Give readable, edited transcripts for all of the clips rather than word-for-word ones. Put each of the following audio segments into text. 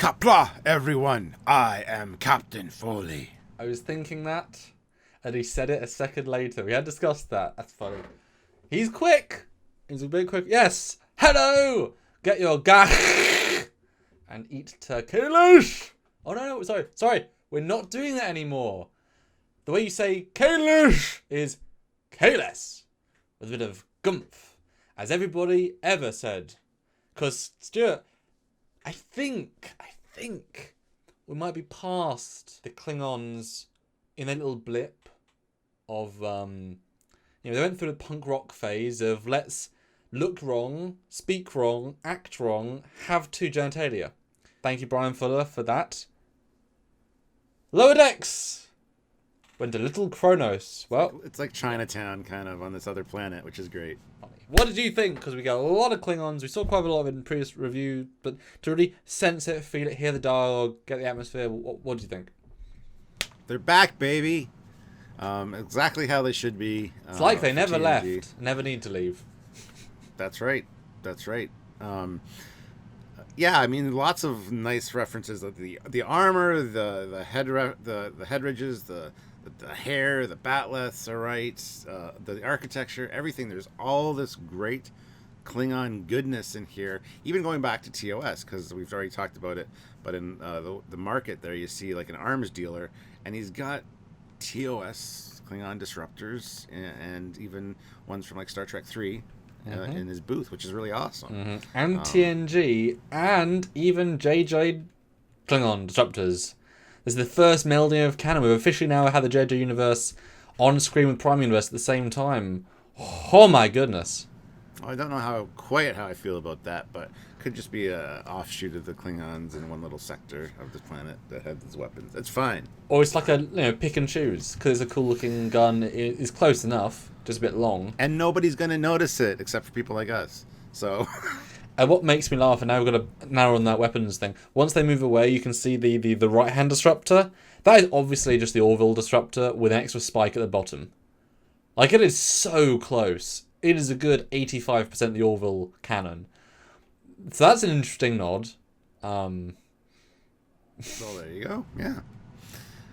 Kapla, everyone. I am Captain Foley. I was thinking that, and he said it a second later. We had discussed that. That's funny. He's quick. He's a bit quick. Yes. Hello. Get your gach and eat Turkish. Oh no, sorry. We're not doing that anymore. The way you say Kalish is Kalis, with a bit of gumph, as everybody ever said. Because, Stuart, I think we might be past the Klingons in a little blip of, they went through the punk rock phase of let's look wrong, speak wrong, act wrong, have two genitalia. Thank you, Brian Fuller, for that. Lower Decks went to Little Kronos. Well, it's like Chinatown kind of on this other planet, which is great. What did you think? Because we got a lot of Klingons. We saw quite a lot of it in previous review, but to really sense it, feel it, hear the dialogue, get the atmosphere, what do you think? They're back, baby. Exactly how they should be. It's like they never TNG. left, never need to leave. That's right. Yeah, I mean, lots of nice references. The armor, the head ridges, the hair, the batleths are right, the architecture, everything. There's all this great Klingon goodness in here, even going back to TOS, because we've already talked about it. But in the market there, you see like an arms dealer, and he's got TOS Klingon disruptors and even ones from like Star Trek 3 in his booth, which is really awesome. And TNG, and even JJ Klingon disruptors. This is the first melding of canon. We've officially now had the JJ universe on screen with Prime Universe at the same time. Oh my goodness. I don't know quite how I feel about that, but could just be a offshoot of the Klingons in one little sector of the planet that had these weapons. It's fine. Or it's like a pick and choose, because it's a cool looking gun. It's close enough, just a bit long. And nobody's going to notice it except for people like us. So... And what makes me laugh, and now we've got to narrow on that weapons thing. Once they move away, you can see the right-hand disruptor. That is obviously just the Orville disruptor with an extra spike at the bottom. Like, it is so close. It is a good 85% the Orville cannon. So that's an interesting nod. So there you go. Yeah.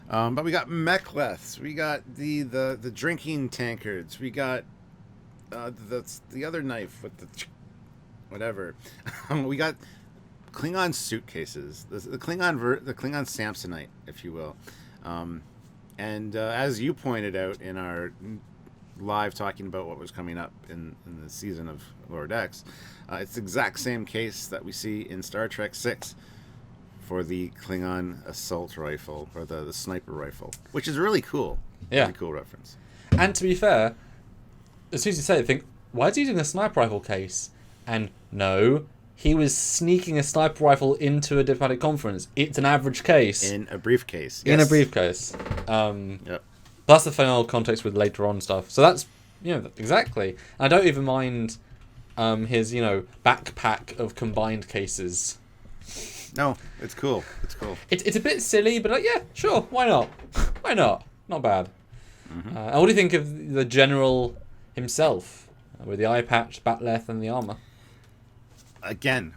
But we got mechleths. We got the drinking tankards. We got the other knife with the... whatever. We got Klingon suitcases, the Klingon Samsonite, if you will. And as you pointed out in our live talking about what was coming up in the season of Lower Decks, it's the exact same case that we see in Star Trek 6 for the Klingon assault rifle, or the sniper rifle, which is really cool. Yeah. Really cool reference. And to be fair, as soon as you say it, I think, why is he using a sniper rifle case? And no, he was sneaking a sniper rifle into a diplomatic conference. It's an average case. In a briefcase. In yes. a briefcase. Yep. That's the final context with later on stuff. So that's, exactly. And I don't even mind his, backpack of combined cases. No, it's cool. It's a bit silly, but yeah, sure, why not? Why not? Not bad. Mm-hmm. And what do you think of the general himself? With the eye patch, batleth, and the armor. Again,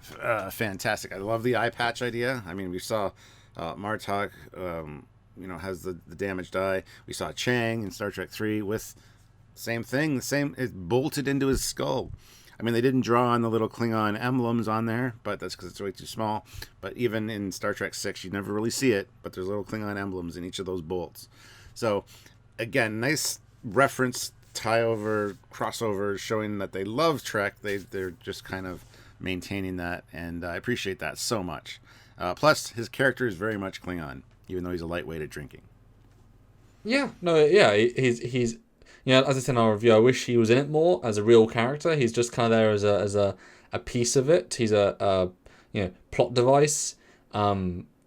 fantastic. I love the eye patch idea. I mean, we saw Martok, has the damaged eye. We saw Chang in Star Trek 3 with same thing. It's bolted into his skull. I mean, they didn't draw on the little Klingon emblems on there, but that's because it's way too small. But even in Star Trek 6, you never really see it, but there's little Klingon emblems in each of those bolts. So, again, nice reference crossover showing that they love Trek. They're just kind of maintaining that, and I appreciate that so much. Plus, his character is very much Klingon, even though he's a lightweight at drinking. Yeah, he's as I said in our review, I wish he was in it more as a real character. He's just kind of there as a piece of it. He's a plot device.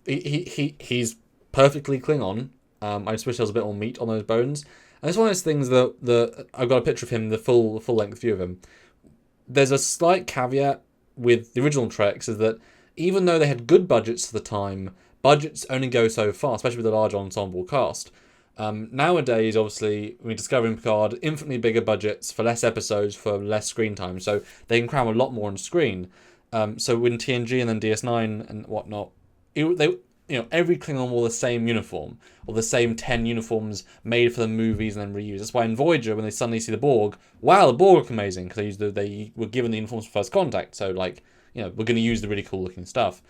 He's perfectly Klingon. I just wish there was a bit more meat on those bones. And it's one of those things that I've got a picture of him, the full length view of him. There's a slight caveat with the original Treks, is that even though they had good budgets at the time, budgets only go so far, especially with a large ensemble cast. Nowadays, obviously, we discover in Picard infinitely bigger budgets for less episodes, for less screen time, so they can cram a lot more on screen. So when TNG and then DS9 and whatnot, every Klingon wore the same uniform, or the same 10 uniforms made for the movies and then reused. That's why in Voyager, when they suddenly see the Borg, wow, the Borg look amazing, because they were given the uniforms for First Contact, so, like, we're going to use the really cool looking stuff.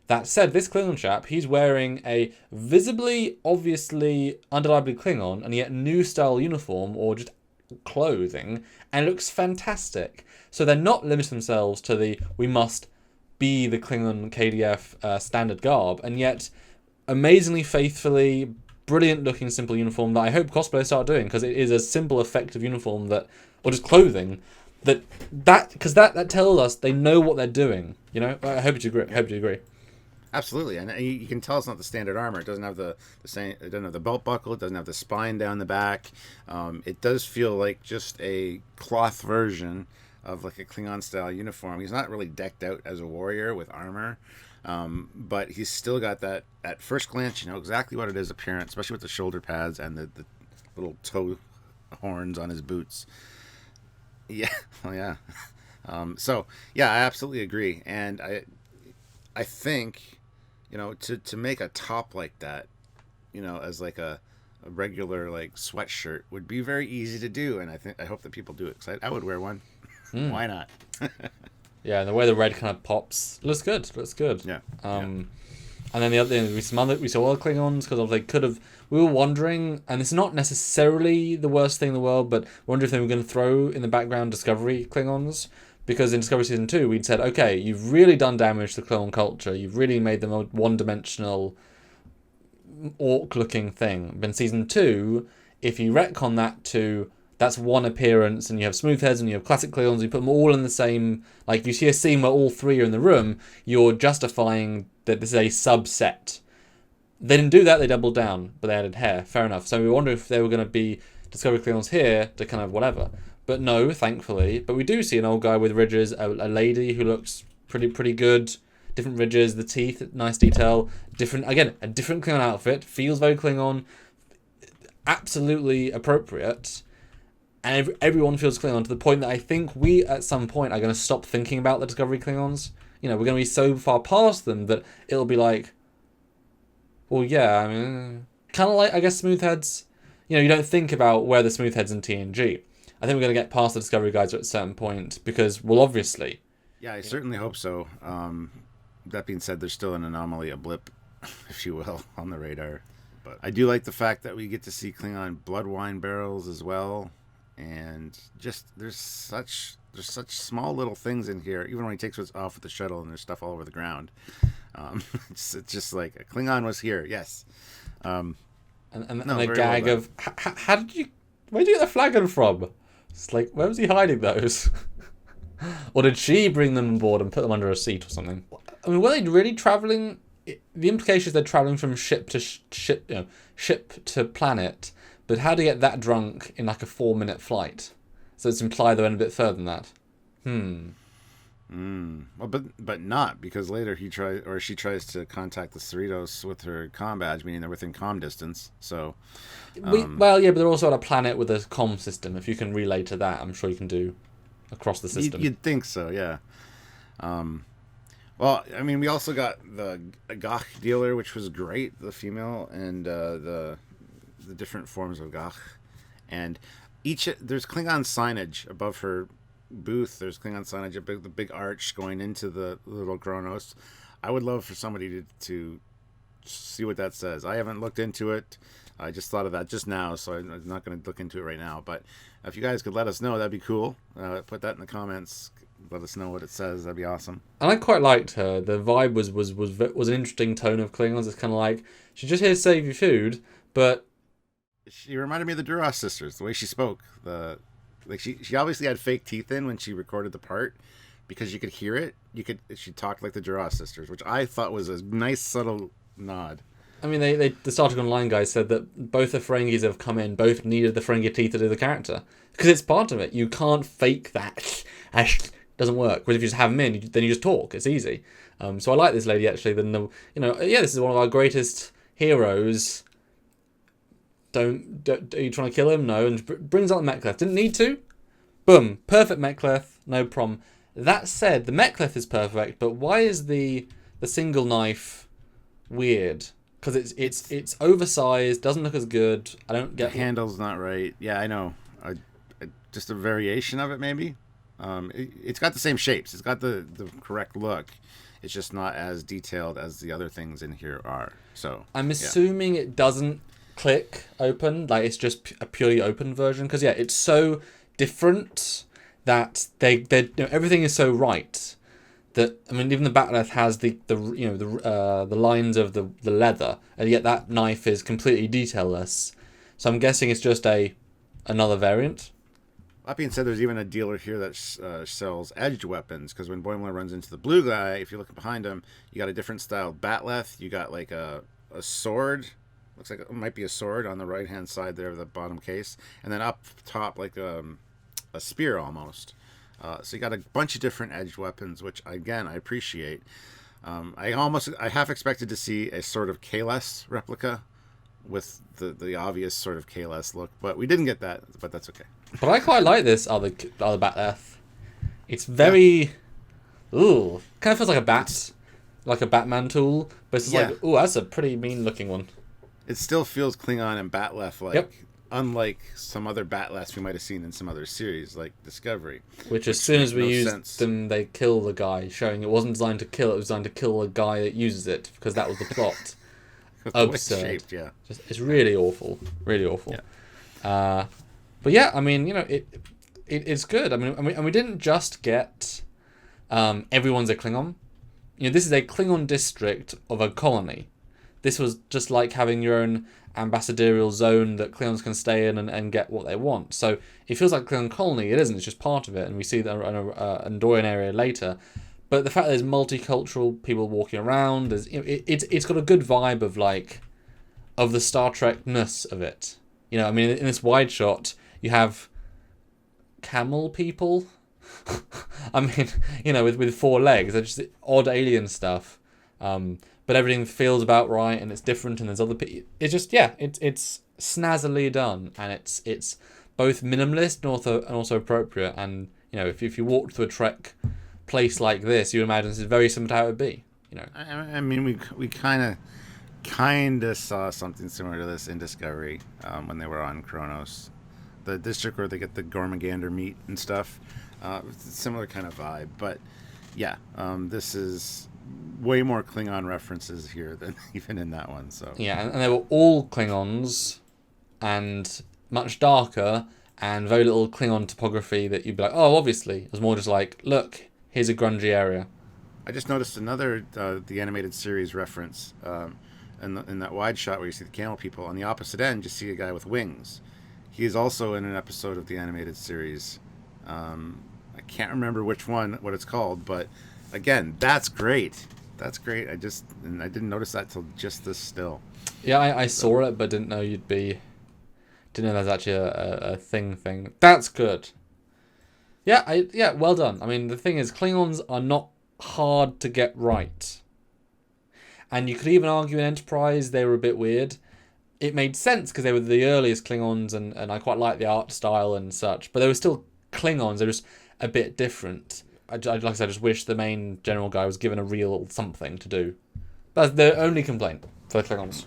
That said, this Klingon chap, he's wearing a visibly, obviously, undeniably Klingon, and yet new style uniform, or just clothing, and it looks fantastic. So they're not limiting themselves to we must be the Klingon KDF standard garb, and yet amazingly faithfully, brilliant looking simple uniform that I hope cosplayers start doing, because it is a simple, effective uniform or just clothing, because that tells us they know what they're doing. I hope you agree. Absolutely, and you can tell it's not the standard armor. It doesn't have the same. It doesn't have the belt buckle. It doesn't have the spine down the back. It does feel like just a cloth version of like a Klingon style uniform. He's not really decked out as a warrior with armor, but he's still got that. At first glance, you know exactly what it is appearance, especially with the shoulder pads and the little toe horns on his boots. Yeah, oh yeah. So yeah, I absolutely agree, and I think, to make a top like that, as like a regular like sweatshirt would be very easy to do, and I hope that people do it, because I would wear one. Why not? Yeah, and the way the red kind of pops looks good. Yeah. And then the other thing, we saw other Klingons, because we were wondering, and it's not necessarily the worst thing in the world, but wonder if they were going to throw in the background Discovery Klingons. Because in Discovery Season 2, we'd said, okay, you've really done damage to Klingon culture. You've really made them a one-dimensional, orc-looking thing. But in Season 2, if you retcon that to, that's one appearance, and you have smoothheads, and you have classic Klingons, you put them all in the same, like, you see a scene where all three are in the room, you're justifying that this is a subset. They didn't do that, they doubled down, but they added hair. Fair enough. So we wonder if they were going to be Discovery Klingons here to kind of whatever. But no, thankfully. But we do see an old guy with ridges, a lady who looks pretty good. Different ridges, the teeth, nice detail. A different Klingon outfit. Feels very Klingon. Absolutely appropriate. And everyone feels Klingon to the point that I think we, at some point, are going to stop thinking about the Discovery Klingons. We're going to be so far past them that it'll be like, well, yeah, I mean, kind of like, I guess, Smoothheads. You don't think about where the Smoothheads in TNG. I think we're going to get past the Discovery guys at a certain point because, well, obviously. Yeah, I certainly hope so. That being said, there's still an anomaly, a blip, if you will, on the radar. But I do like the fact that we get to see Klingon blood wine barrels as well. And just, there's such small little things in here, even when he takes us off with the shuttle and there's stuff all over the ground. It's just like, a Klingon was here, yes. And the gag well of, where did you get the flagon from? It's like, where was he hiding those? Or did she bring them on board and put them under a seat or something? I mean, were they really traveling? The implication is they're traveling from ship to planet, but how do you get that drunk in like a 4-minute flight? So it's implied they went a bit further than that. Well, but not, because later she tries to contact the Cerritos with her comm badge, meaning they're within comm distance. So, but they're also on a planet with a comm system. If you can relay to that, I'm sure you can do across the system. You'd think so, yeah. Well, I mean, we also got the Gach dealer, which was great, the female, and the different forms of Gach, and there's Klingon signage above her booth. There's Klingon signage, the big arch going into the little Kronos. I would love for somebody to see what that says. I haven't looked into it. I just thought of that just now, so I'm not going to look into it right now. But if you guys could let us know, that'd be cool. Put that in the comments. Let us know what it says. That'd be awesome. And I quite liked her. The vibe was an interesting tone of Klingons. It's kind of like, she's just here to save you food, but she reminded me of the Duras sisters, the way she spoke. She obviously had fake teeth in when she recorded the part, because you could hear it. She talked like the Duras sisters, which I thought was a nice subtle nod. I mean, the Star Trek Online guys said that both the Ferengis have come in, both needed the Ferengi teeth to do the character, because it's part of it. You can't fake that. It doesn't work. But if you just have them in, then you just talk. It's easy. So I like this lady actually. This is one of our greatest heroes. Are you trying to kill him? No. And brings out the Mek'leth. Didn't need to. Boom. Perfect Mek'leth. No problem. That said, the Mek'leth is perfect, but why is the single knife weird because it's oversized, doesn't look as good. I don't The get handle's not right. Yeah, I know. Just a variation of it, maybe. It's got the same shapes. It's got the correct look. It's just not as detailed as the other things in here are. So I'm assuming it doesn't click open, like it's just a purely open version. Because yeah, it's so different that they everything is so right that I mean even the Batleth has the lines of the leather, and yet that knife is completely detailless. So I'm guessing it's just another variant. That being said, there's even a dealer here that sells edged weapons, because when Boimler runs into the blue guy, if you look behind him, you got a different style batleth. You got like a sword. Looks like it might be a sword on the right-hand side there of the bottom case. And then up top, like a spear almost. So you got a bunch of different edged weapons, which, again, I appreciate. I half expected to see a sort of Kahless replica with the obvious sort of Kahless look, but we didn't get that, but that's okay. But I quite like this other Batleth. It's very, kind of feels like a bat, like a Batman tool, but it's just like, that's a pretty mean looking one. It still feels Klingon and Batleth like, Yep. Unlike some other Batleths we might have seen in some other series, like Discovery. Which as soon as we used sense. them, they kill the guy, showing it wasn't designed to kill, it was designed to kill the guy that uses it, because that was the plot. Absurd. Shaped, yeah. It's really awful. Really awful. Yeah. But yeah, I mean, it's good. I mean, and we didn't just get everyone's a Klingon. This is a Klingon district of a colony. This was just like having your own ambassadorial zone that Klingons can stay in and get what they want. So it feels like Klingon colony. It isn't. It's just part of it, and we see that in an Andorian area later. But the fact that there's multicultural people walking around, it's got a good vibe of the Star Trek-ness of it. I mean, in this wide shot, you have camel people. I mean, with 4 legs. They're just odd alien stuff. But everything feels about right, and it's different, and there's other people. It's just, it's snazzily done, and it's both minimalist and also appropriate. And, if you walked through a Trek place like this, you imagine this is very similar to how it would be. I mean, we kind of saw something similar to this in Discovery when they were on Kronos, the district where they get the Gormagander meat and stuff. It's a similar kind of vibe, but yeah, this is way more Klingon references here than even in that one. So yeah, and they were all Klingons, and much darker, and very little Klingon topography that you'd be like, oh, obviously. It was more just like, look, here's a grungy area. I just noticed another the animated series reference in that wide shot where you see the camel people. On the opposite end, you see a guy with wings. He is also in an episode of the animated series. I can't remember which one, what it's called, but again, that's great. That's great. I didn't notice that till just this still. Yeah, I saw it, but didn't know there's actually a thing. That's good. Yeah, well done. I mean, the thing is, Klingons are not hard to get right. And you could even argue in Enterprise they were a bit weird. It made sense because they were the earliest Klingons, and I quite like the art style and such. But they were still Klingons. They're just a bit different. Like I said, I just wish the main general guy was given a real something to do. That's the only complaint for the Klingons.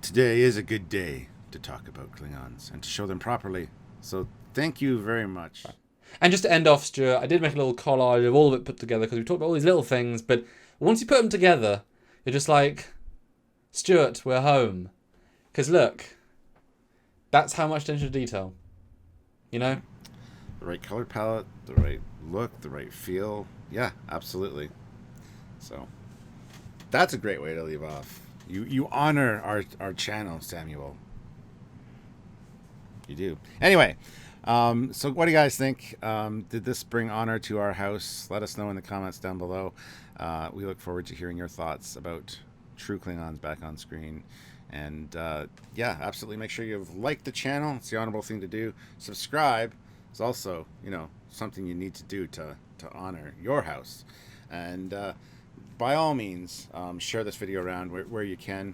Today is a good day to talk about Klingons and to show them properly. So thank you very much. And just to end off, Stuart, I did make a little collage of all of it put together because we talked about all these little things, but once you put them together, you're just like, Stuart, we're home. Because look, that's how much attention to detail. The right color palette, the right look, the right feel. Yeah, absolutely. So that's a great way to leave off. You honor our channel, Samuel. You do. Anyway, so what do you guys think? Did this bring honor to our house? Let us know in the comments down below. We look forward to hearing your thoughts about True Klingons back on screen. And yeah, absolutely make sure you've liked the channel. It's the honorable thing to do. Subscribe is also, something you need to do to honor your house. And by all means, share this video around where you can.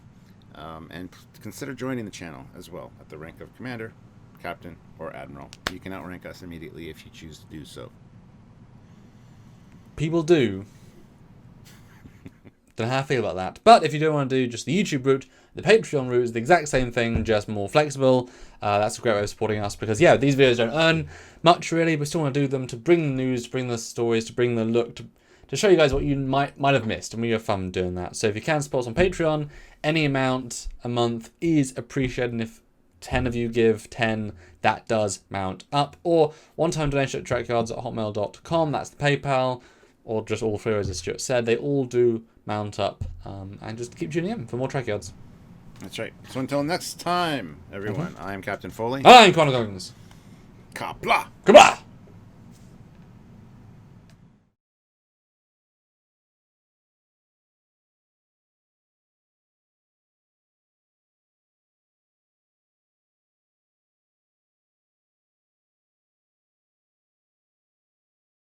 And consider joining the channel as well at the rank of Commander, Captain, or Admiral. You can outrank us immediately if you choose to do so. People do. Don't know how I feel about that. But if you do want to do just the YouTube route, the Patreon route is the exact same thing, just more flexible. That's a great way of supporting us because, yeah, these videos don't earn much really, but we still want to do them to bring the news, to bring the stories, to bring the look, to show you guys what you might have missed, and we have fun doing that. So if you can support us on Patreon, any amount a month is appreciated, and if 10 of you give 10, that does mount up. Or one-time donation at trekyards@hotmail.com, that's the PayPal, or just all three, as Stuart said. They all do mount up, and just keep tuning in for more Trekyards. That's right. So until next time, everyone, I am Captain Foley. I'm Klingon District. Kapla! Goodbye!